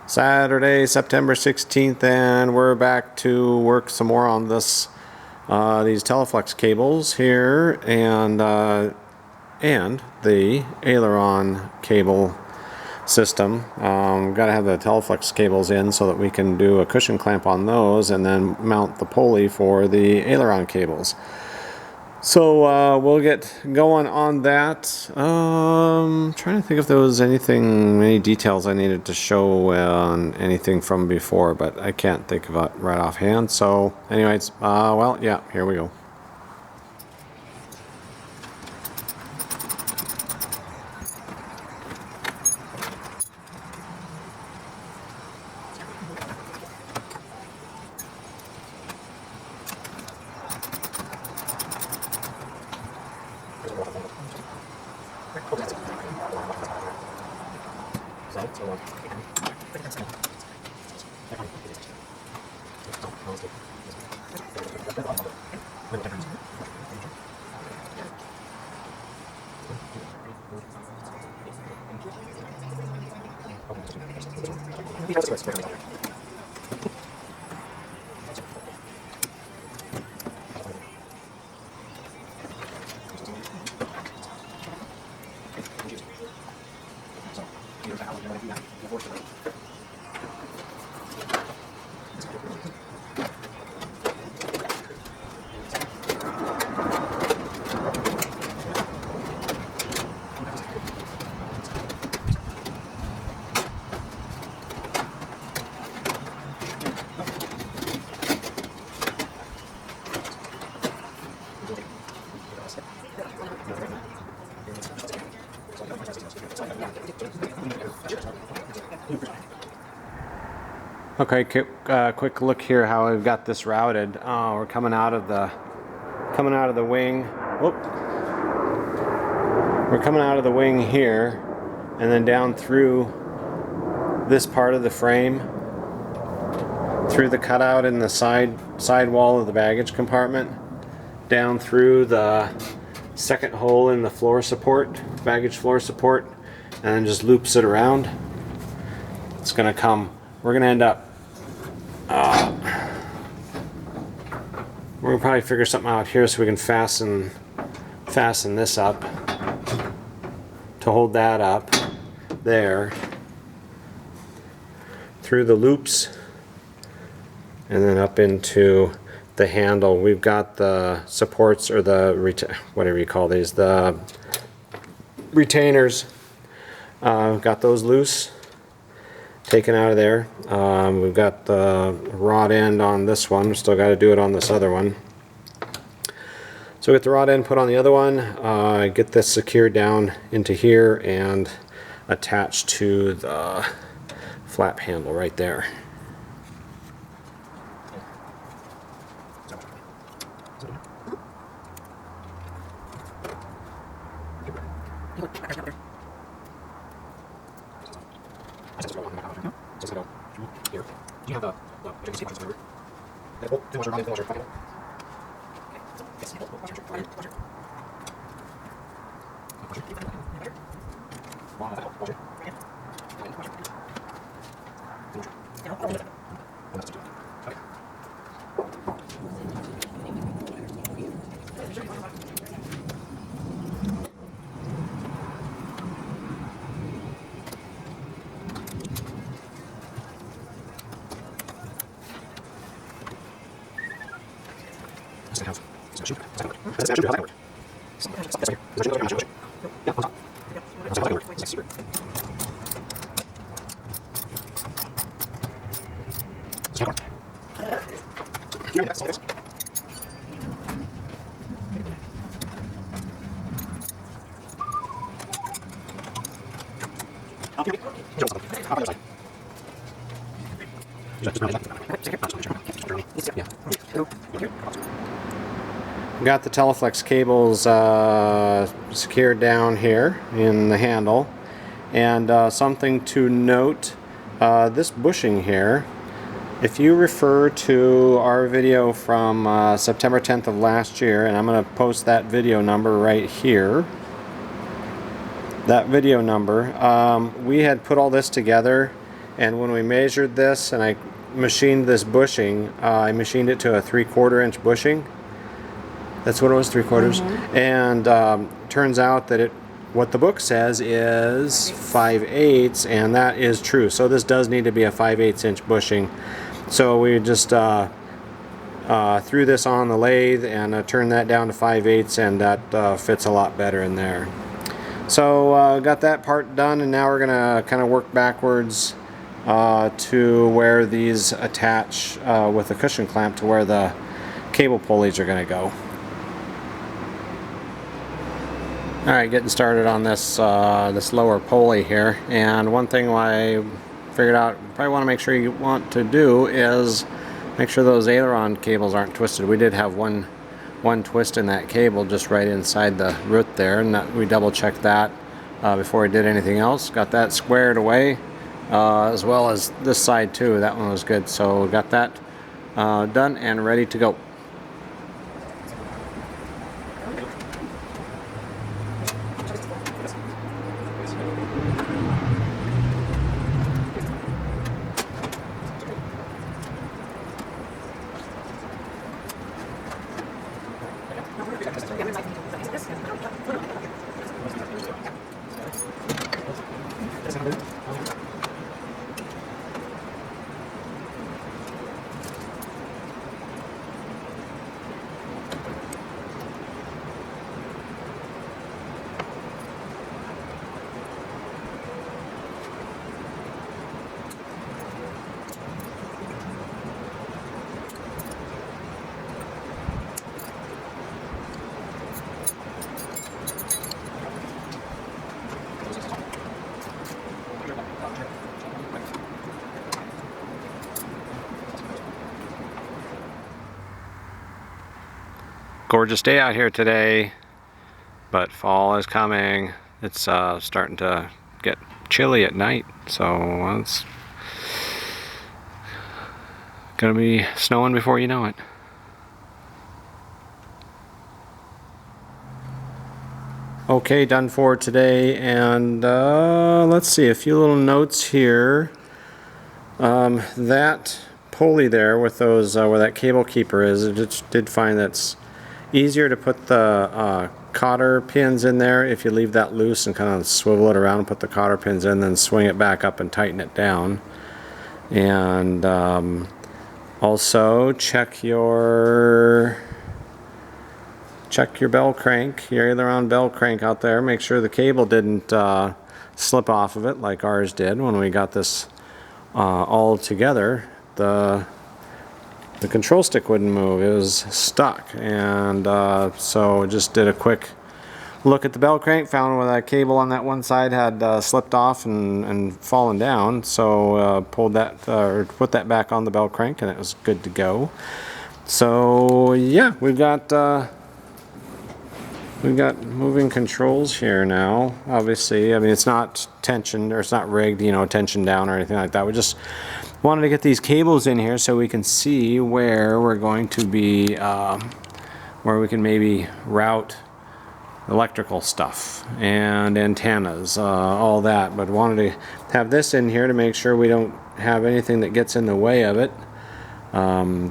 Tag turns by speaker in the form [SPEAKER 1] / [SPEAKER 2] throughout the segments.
[SPEAKER 1] Saturday, September 16th, and we're back to work some more on this these teleflex cables here and the aileron cable system. We've got to have the teleflex cables in so that we can do a cushion clamp on those and then mount the pulley for the aileron cables. So we'll get going on that. Trying to think if there was any details I needed to show on anything from before, but I can't think of it right offhand. So anyways, well, yeah, here we go. Okay, quick look here how we've got this routed. We're coming out of the wing. Whoop. We're coming out of the wing here, and then down through this part of the frame, through the cutout in the side wall of the baggage compartment, down through the second hole in the floor support, baggage floor support, and then just loops it around. It's gonna come. We're gonna end up. We're gonna probably figure something out here so we can fasten this up to hold that up there through the loops and then up into the handle. We've got the supports, or the whatever you call these, the retainers. Got those loose, taken out of there. We've got the rod end on this one. We've still got to do it on this other one. So get the rod end put on the other one, get this secured down into here and attached to the flap handle right there. Got the teleflex cables secured down here in the handle, and something to note, this bushing here, if you refer to our video from September 10th of last year, and I'm going to post that video number right here, that video number, we had put all this together And when we measured this and I machined this bushing, I machined it to a 3/4 inch bushing. That's what it was, 3/4. And turns out that what the book says is 5/8, and that is true. So this does need to be a 5/8 inch bushing. So we just threw this on the lathe and turned that down to 5/8, and that fits a lot better in there. So got that part done, and now we're gonna kind of work backwards to where these attach with a cushion clamp to where the cable pulleys are gonna go. Alright, getting started on this this lower pulley here, and one thing I figured out probably want to make sure you want to do is make sure those aileron cables aren't twisted. We did have one twist in that cable just right inside the root there, and we double checked that before we did anything else. Got that squared away, as well as this side too. That one was good, so got that done and ready to go. Gorgeous day out here today, but fall is coming. It's starting to get chilly at night, so it's gonna be snowing before you know it. Okay, done for today, and let's see, a few little notes here. That pulley there with those where that cable keeper is, I did find that's easier to put the cotter pins in there if you leave that loose and kind of swivel it around and put the cotter pins in, then swing it back up and tighten it down. And also check your bell crank, your aileron bell crank out there. Make sure the cable didn't slip off of it like ours did when we got this all together. The control stick wouldn't move, it was stuck, and so just did a quick look at the bell crank, found where that cable on that one side had slipped off and fallen down, so pulled that or put that back on the bell crank, and it was good to go. So yeah, we've got moving controls here now. Obviously, I mean, it's not tensioned, or it's not rigged, you know, tension down or anything like that. We just wanted to get these cables in here so we can see where we're going to be, where we can maybe route electrical stuff and antennas, all that. But wanted to have this in here to make sure we don't have anything that gets in the way of it.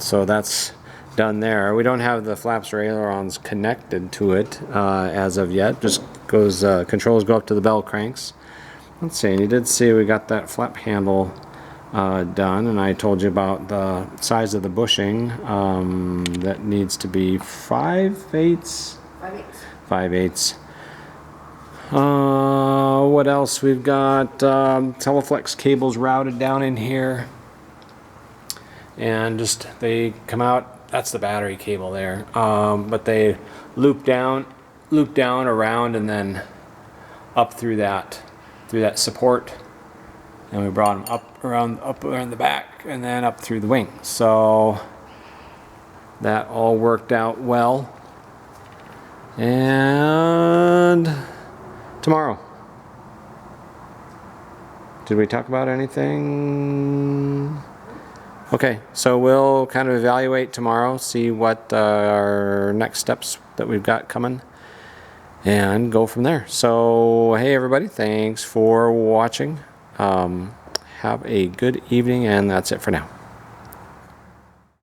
[SPEAKER 1] So that's done there. We don't have the flaps or ailerons connected to it as of yet. Just goes, controls go up to the bell cranks. Let's see, and you did see we got that flap handle done, and I told you about the size of the bushing. That needs to be 5/8. 5/8. What else? We've got teleflex cables routed down in here, and just they come out. That's the battery cable there, but they loop down around, and then up through that support. And we brought them up around the back, and then up through the wing. So that all worked out well. And tomorrow, did we talk about anything? Okay, so we'll kind of evaluate tomorrow, see what our next steps that we've got coming, and go from there. So hey everybody, thanks for watching. have a good evening, and that's it for now.